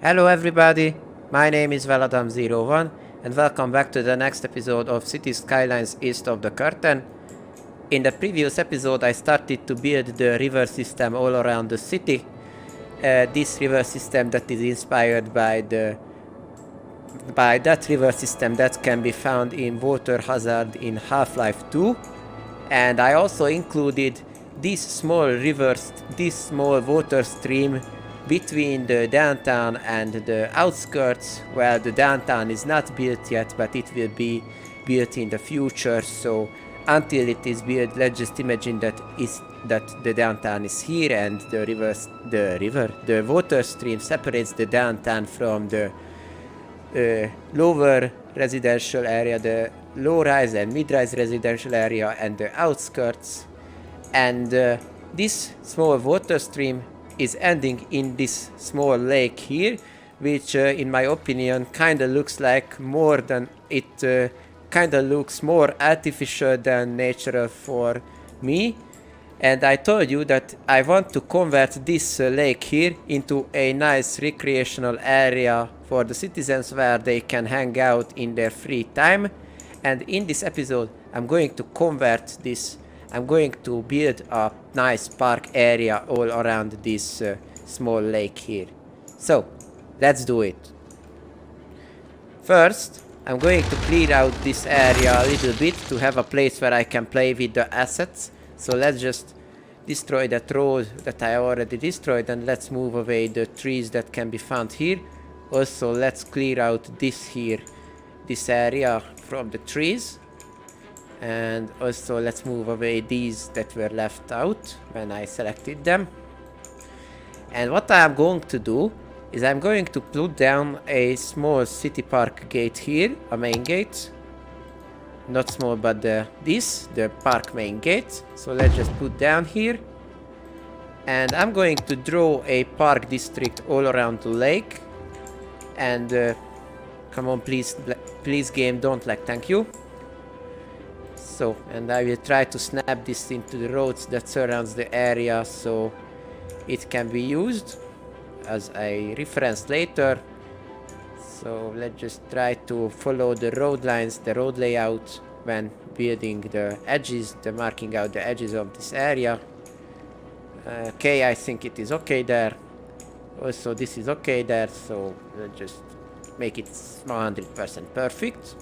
Hello everybody, my name is Veladam01 and welcome back to the next episode of City Skylines East of the Curtain. In the previous episode I started to build the river system all around the city. This river system that is inspired by that river system that can be found in Water Hazard in Half-Life 2. And I also included this small water stream between the downtown and the outskirts. Well, the downtown is not built yet, but it will be built in the future. So until it is built, let's just imagine that the downtown is here, and the water stream separates the downtown from the lower residential area, the low-rise and mid-rise residential area, and the outskirts. And this small water stream is ending in this small lake here, which in my opinion kinda looks like kinda looks more artificial than natural for me. And I told you that I want to convert this lake here into a nice recreational area for the citizens where they can hang out in their free time. And in this episode I'm going to convert this. I'm going to build a nice park area all around this small lake here. So, let's do it. First, I'm going to clear out this area a little bit to have a place where I can play with the assets. So let's just destroy that road that I already destroyed, and let's move away the trees that can be found here. Also, let's clear out this area from the trees. And also let's move away these that were left out when I selected them. And what I am going to do is I'm going to put down a small city park gate here, a main gate. Not small, but the park main gate. So let's just put down here. And I'm going to draw a park district all around the lake. And come on, please game, don't lag, thank you. So, and I will try to snap this into the roads that surrounds the area so it can be used as a reference later. So let's just try to follow the road lines, the road layout when building the edges, marking out the edges of this area. Okay, I think it is okay there. Also, this is okay there, so let's just make it 100% perfect.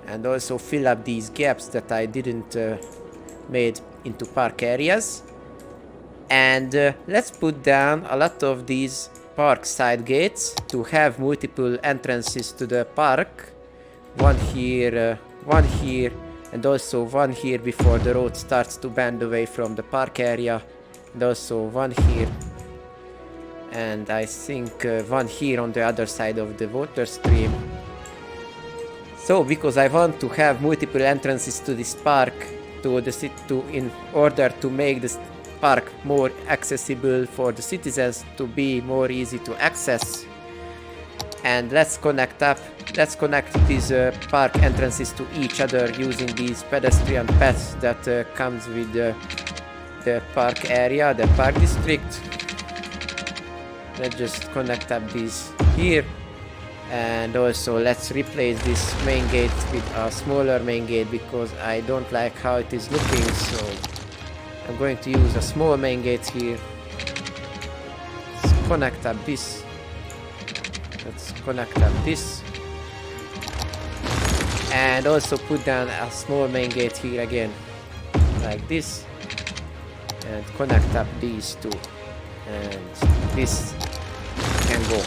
And also fill up these gaps that I didn't made into park areas. And let's put down a lot of these park side gates to have multiple entrances to the park. One here, and also one here before the road starts to bend away from the park area. And also one here. And I think one here on the other side of the water stream. So, because I want to have multiple entrances to this park, in order to make this park more accessible for the citizens, to be more easy to access. And let's connect these park entrances to each other using these pedestrian paths that comes with the park area, the park district. Let's just connect up these here. And also let's replace this main gate with a smaller main gate because I don't like how it is looking, so I'm going to use a small main gate here. Let's connect up this. And also put down a small main gate here again, like this. And connect up these two. And this can go.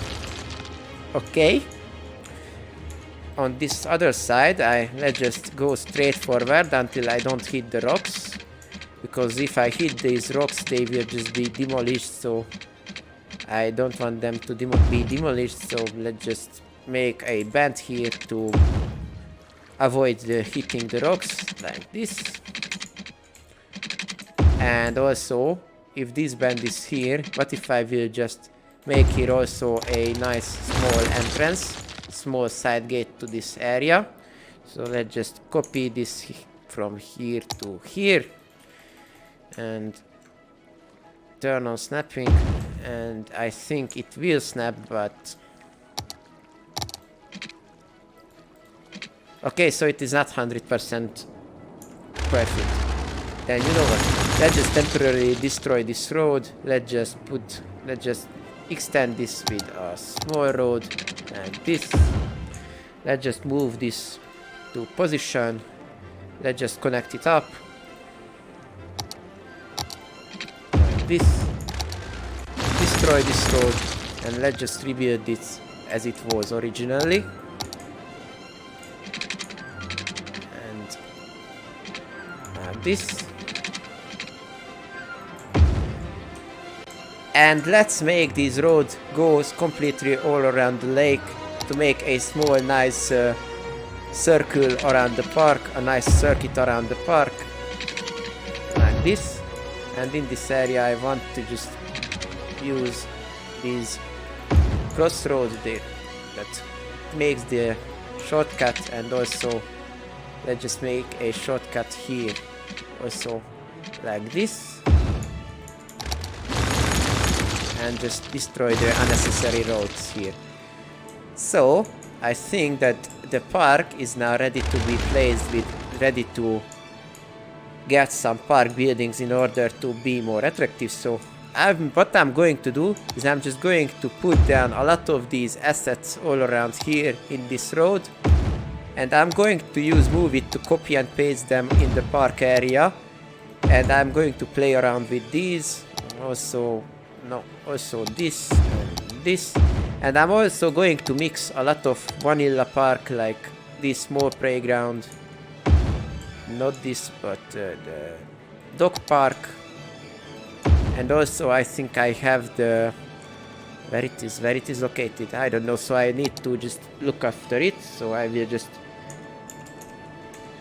Okay. On this other side, let's just go straight forward until I don't hit the rocks. Because if I hit these rocks, they will just be demolished. So I don't want them to be demolished. So let's just make a bend here to avoid hitting the rocks, like this. And also, if this bend is here, what if I will just make here also a nice small entrance, small side gate to this area. So let's just copy this from here to here and turn on snapping and I think it will snap, but okay, so it is not 100% perfect. Then you know what? Let's just temporarily destroy this road. Let's just extend this with a small road and this. Let's just move this to position. Let's just connect it up. Like this. Destroy this road and let's just rebuild it as it was originally. And this. And let's make this road goes completely all around the lake to make a small nice circle around the park, a nice circuit around the park like this. And in this area I want to just use these crossroads there that makes the shortcut, and also let's just make a shortcut here also like this, and just destroy the unnecessary roads here. So I think that the park is now ready to be placed with, ready to get some park buildings in order to be more attractive. So what I'm going to do is I'm just going to put down a lot of these assets all around here in this road, and I'm going to use Move It to copy and paste them in the park area, and I'm going to play around with these also this and this, and I'm also going to mix a lot of vanilla park, like this small playground, not this but the dog park. And also I think I have the where it is located, I don't know, so I need to just look after it. So I will just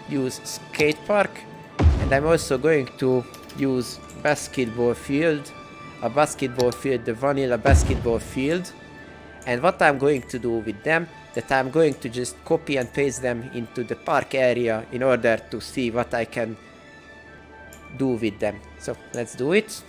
use skate park, and I'm also going to use basketball field, the vanilla basketball field. And what I'm going to do with them, that I'm going to just copy and paste them into the park area in order to see what I can do with them. So let's do it.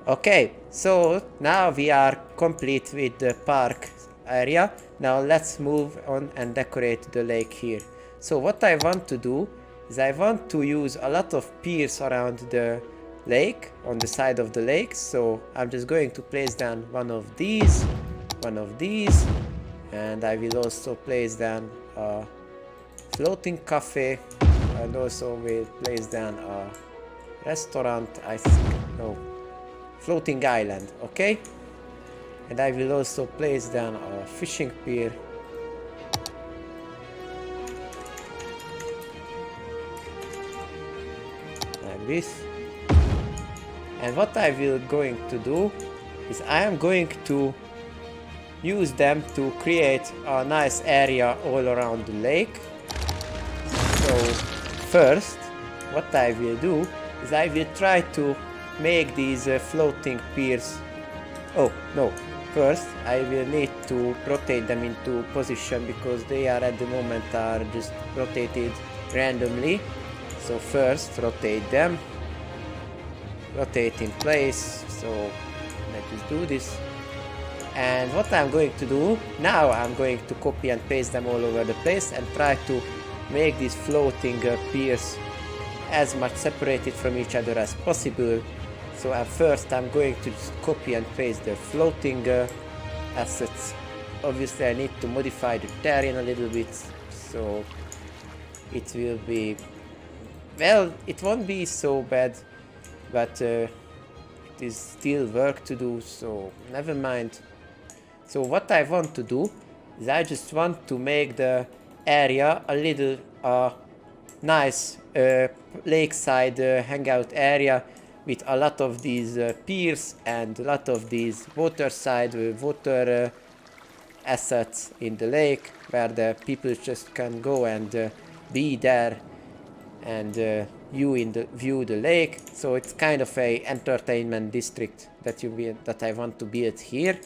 Okay, so now we are complete with the park area. Now let's move on and decorate the lake here. So what I want to do is I want to use a lot of piers around the lake, on the side of the lake. So I'm just going to place down one of these, and I will also place down a floating cafe, and also will place down a restaurant, I think, no, floating island, okay? And I will also place down a fishing pier. Like this. And what I will going to do is I am going to use them to create a nice area all around the lake. So first, what I will do is I will try to make these floating piers. Oh no, first I will need to rotate them into position because they are at the moment are just rotated randomly. So first rotate them, rotate in place. So let's just do this. And what I'm going to do now, I'm going to copy and paste them all over the place and try to make these floating piers as much separated from each other as possible. So at first I'm going to just copy and paste the floating assets. Obviously I need to modify the terrain a little bit, so it will be, well, it won't be so bad, but it is still work to do, so never mind. So what I want to do is I just want to make the area a little nice lakeside hangout area with a lot of these piers and a lot of these waterside water assets in the lake where the people just can go and be there and view the lake. So it's kind of a entertainment district that I want to build here.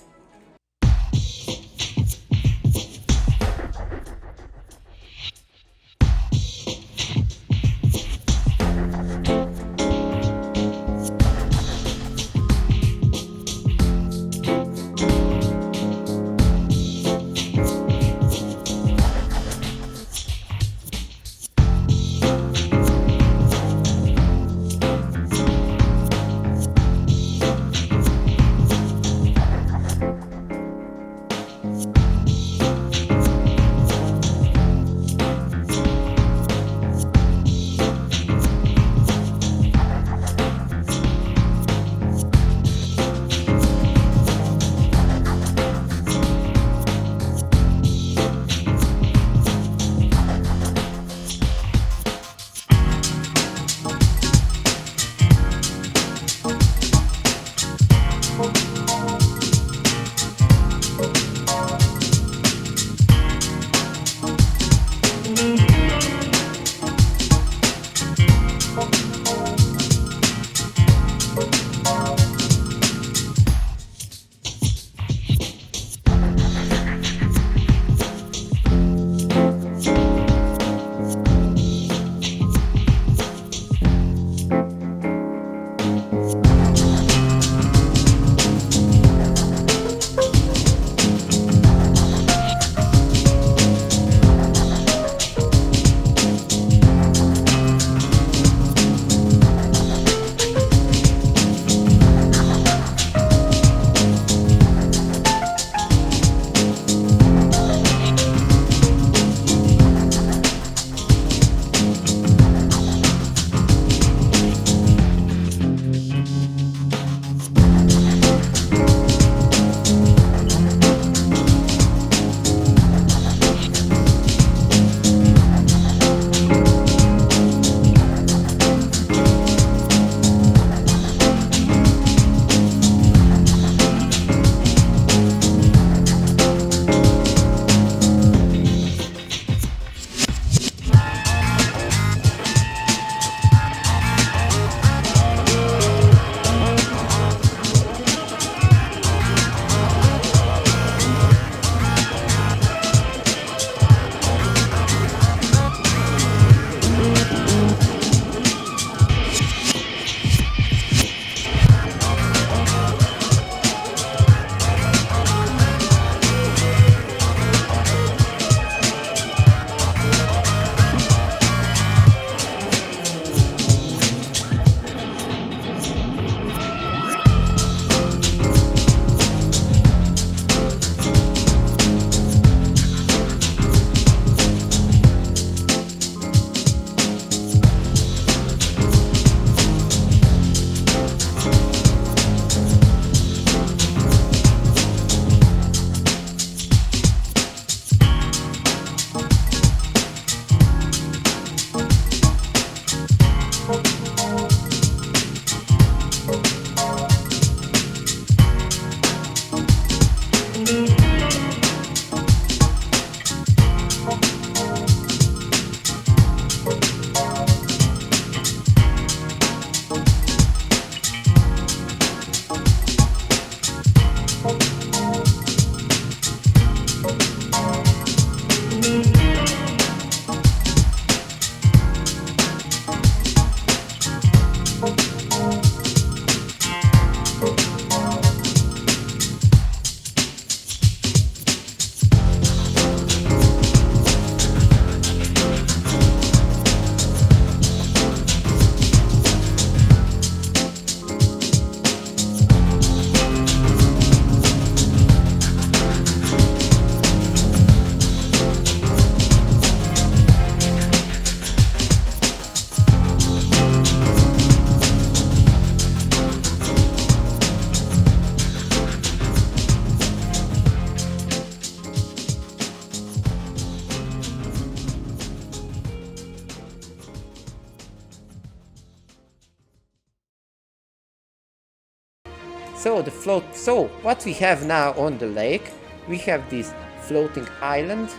So what we have now on the lake, we have this floating island,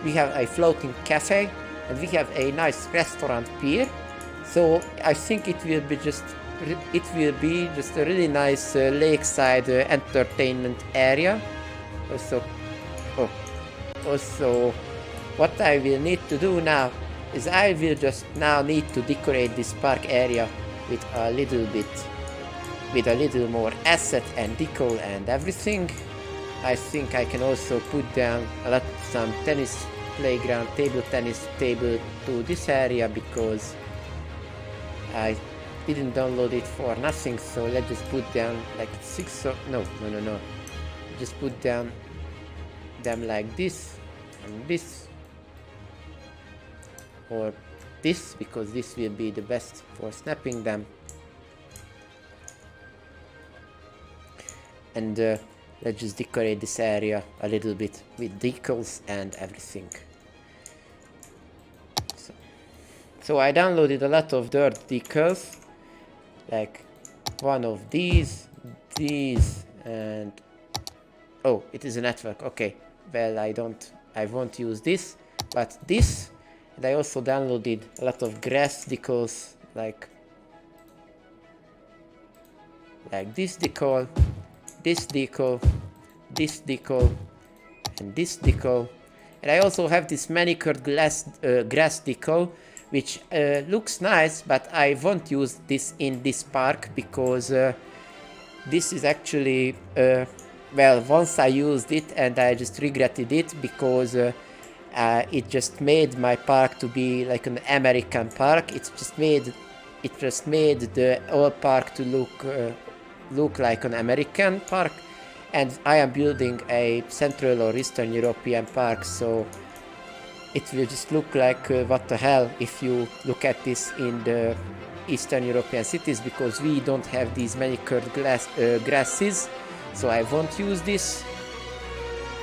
we have a floating cafe, and we have a nice restaurant pier. So I think it will be just a really nice lakeside entertainment area. Also, what I will need to do now is I will just now need to decorate this park area with a little more asset and decal and everything. I think I can also put down some tennis playground, table tennis table to this area because I didn't download it for nothing. So let's just put down like 6 or no. Just put down them like this and this, or this, because this will be the best for snapping them. And let's just decorate this area a little bit with decals and everything. So I downloaded a lot of dirt decals, like one of these, and oh, it is a network. Okay, well I won't use this, but this. And I also downloaded a lot of grass decals, like this decal, this decal, this decal, and this decal. And I also have this manicured grass decal, which looks nice, but I won't use this in this park because this is actually well, once I used it and I just regretted it because it just made my park to be like an American park. It just made the old park to look like an American park, and I am building a Central or Eastern European park, so it will just look like what the hell if you look at this in the Eastern European cities, because we don't have these manicured grasses, so I won't use this.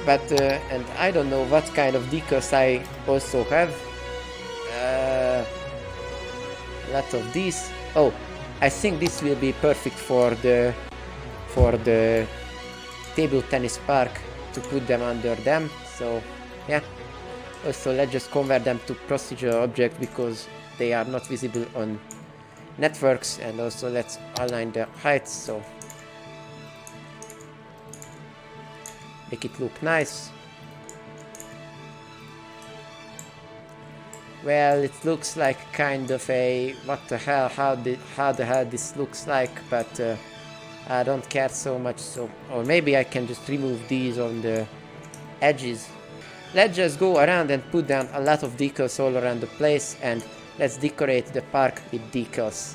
But and I don't know what kind of decals I also have. A lot of these. Oh, I think this will be perfect for the table tennis park to put them under them. So yeah. Also, let's just convert them to procedural objects because they are not visible on networks, and also let's align the heights so make it look nice. Well, it looks like kind of a what the hell, how the hell this looks like, but I don't care so much. So, or maybe I can just remove these on the edges. Let's just go around and put down a lot of decals all around the place, and let's decorate the park with decals.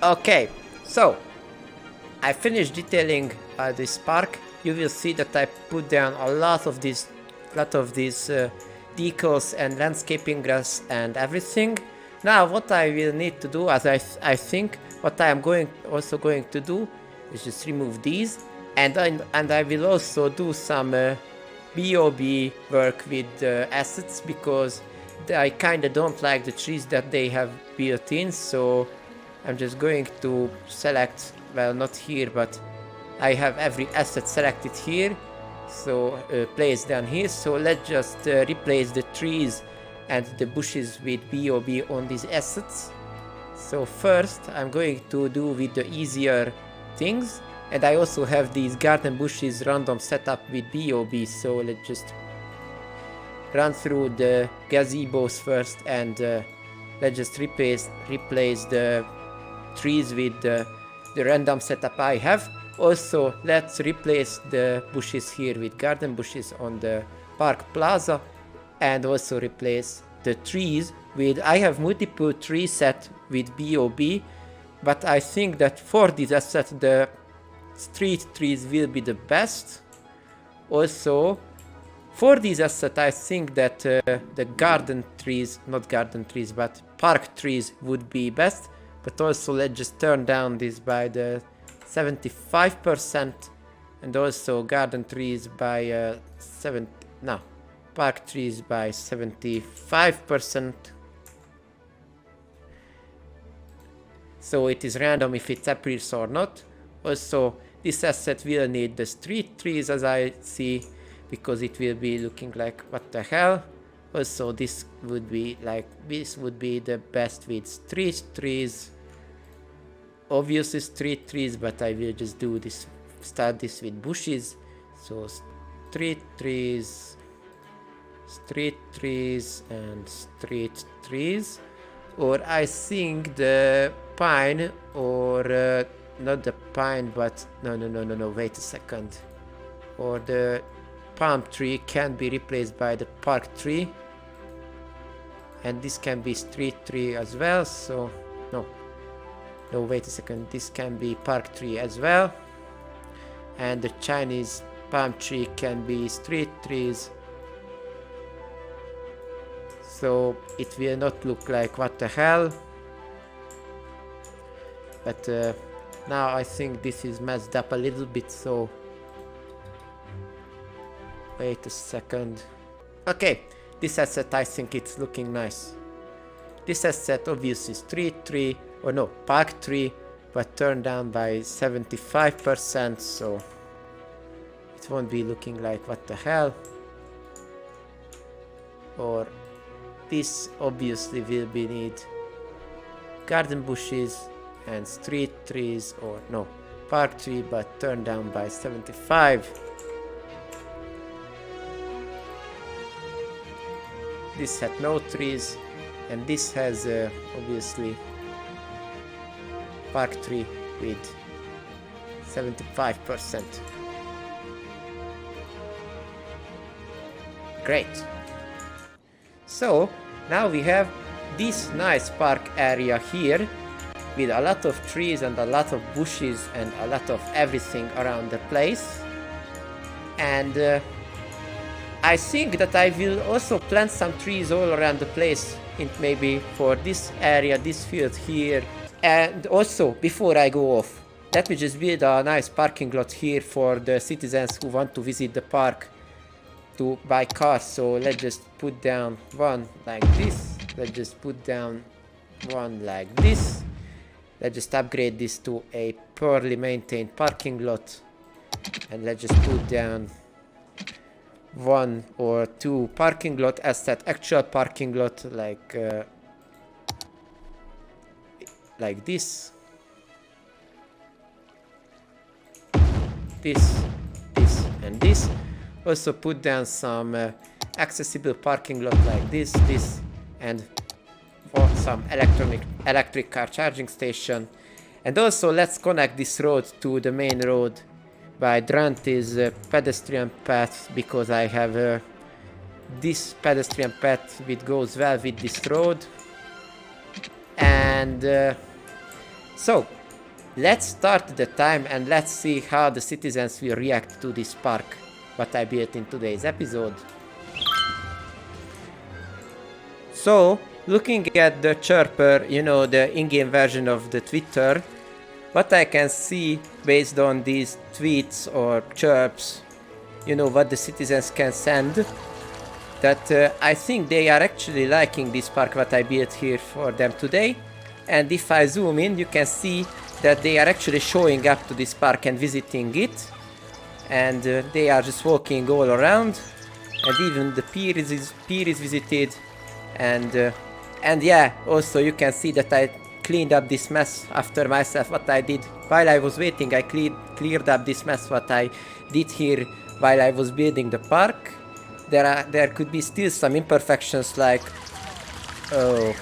Okay, so I finished detailing this park. You will see that I put down a lot of these decals and landscaping grass and everything. Now what I will need to do, as I think what I am also going to do is just remove these, and I will also do some BOB work with assets, because I kinda don't like the trees that they have built in, so I'm just going to select, well, not here, but I have every asset selected here, so placed down here. So let's just replace the trees and the bushes with BOB on these assets. So first I'm going to do with the easier things, and I also have these garden bushes random setup with BOB, so let's just run through the gazebos first, and let's just replace the trees with the random setup I have. Also, let's replace the bushes here with garden bushes on the park plaza, and also replace the trees with, I have multiple tree set with BOB, but I think that for this asset the street trees will be the best. Also, for this asset I think that the garden trees, not garden trees, but park trees would be best. But also let's just turn down this by the 75%, and also garden trees by park trees by 75%. So it is random if it appears or not. Also, this asset will need the street trees, as I see, because it will be looking like what the hell. Also, this would be the best with street trees. Obviously street trees, but I will just do this, start this with bushes. So street trees, and street trees. Or I think the pine, or not the pine, but no, wait a second. Or the palm tree can be replaced by the park tree, and this can be street tree as well. So no, wait a second, this can be park tree as well, and the Chinese palm tree can be street trees, so it will not look like what the hell. But now I think this is messed up a little bit, so wait a second. Okay, this asset, I think it's looking nice. This asset obviously street tree, or no, park tree, but turned down by 75%, so it won't be looking like what the hell. Or this obviously will be need garden bushes and street trees, or no, park tree, but turned down by 75. This had no trees, and this has obviously park tree with 75%. Great. So now we have this nice park area here with a lot of trees and a lot of bushes and a lot of everything around the place. And I think that I will also plant some trees all around the place, maybe for this area, this field here. And also, before I go off, let me just build a nice parking lot here for the citizens who want to visit the park to buy cars. So let's just put down one like this. Let's just put down one like this. Let's just upgrade this to a poorly maintained parking lot. And let's just put down one or two parking lot as that actual parking lot, like this, and this. Also put down some accessible parking lot like this, and for some electric car charging station. And also let's connect this road to the main road by Drante's pedestrian path, because I have this pedestrian path which goes well with this road. And So, let's start the time and let's see how the citizens will react to this park, what I built in today's episode. So, looking at the chirper, you know, the in-game version of the Twitter, what I can see based on these tweets or chirps, you know, what the citizens can send, that I think they are actually liking this park what I built here for them today. And if I zoom in, you can see that they are actually showing up to this park and visiting it. And they are just walking all around. And even the Piers is visited. And yeah, also you can see that I cleaned up this mess after myself. What I did while I was waiting, I cleared up this mess what I did here while I was building the park. There could be still some imperfections, like, oh,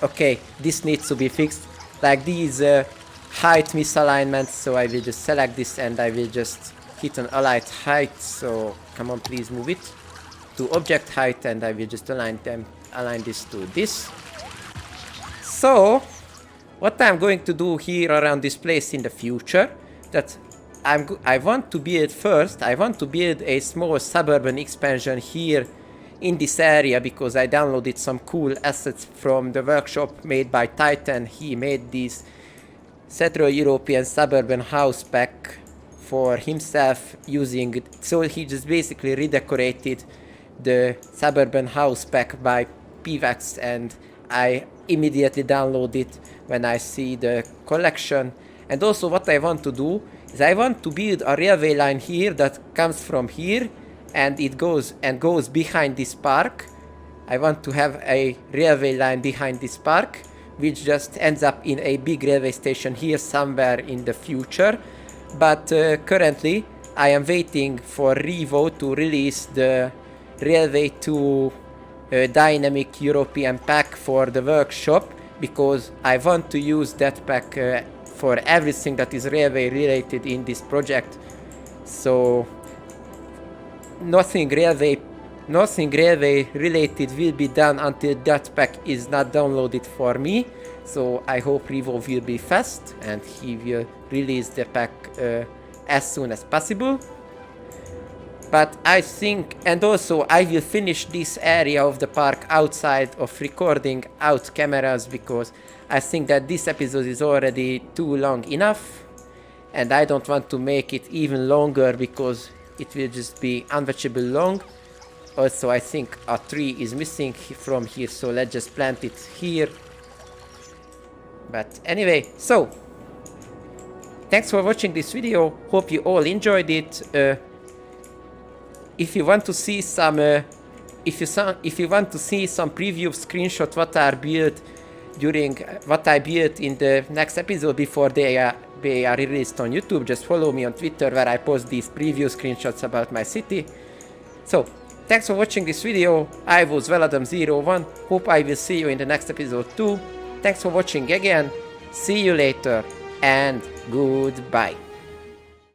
okay, this needs to be fixed, like these height misalignments. So I will just select this and I will just hit an aligned height. So come on, please move it to object height, and I will just align this to this. So what I'm going to do here around this place in the future, that I want to build first, I want to build a small suburban expansion here in this area, because I downloaded some cool assets from the workshop made by Titan. He made this Central European suburban house pack for himself using it. So he just basically redecorated the suburban house pack by PVAX, and I immediately download it when I see the collection. And also what I want to do is I want to build a railway line here that comes from here and it goes behind this park. I want to have a railway line behind this park, which just ends up in a big railway station here somewhere in the future. But currently I am waiting for Revo to release the Railway 2 Dynamic European pack for the workshop, because I want to use that pack for everything that is railway related in this project. So nothing railway related will be done until that pack is not downloaded for me. So I hope Revo will be fast and he will release the pack as soon as possible. But I think, and also I will finish this area of the park outside of recording out cameras, because I think that this episode is already too long enough, and I don't want to make it even longer because it will just be unwatchable long. Also, I think a tree is missing from here, so let's just plant it here. But anyway, so thanks for watching this video. Hope you all enjoyed it. If you want to see some, if you want to see some preview screenshot what I built in the next episode before they are released on YouTube, just follow me on Twitter where I post these preview screenshots about my city. So thanks for watching this video. I was Veladam01. Hope I will see you in the next episode too. Thanks for watching again. See you later and goodbye.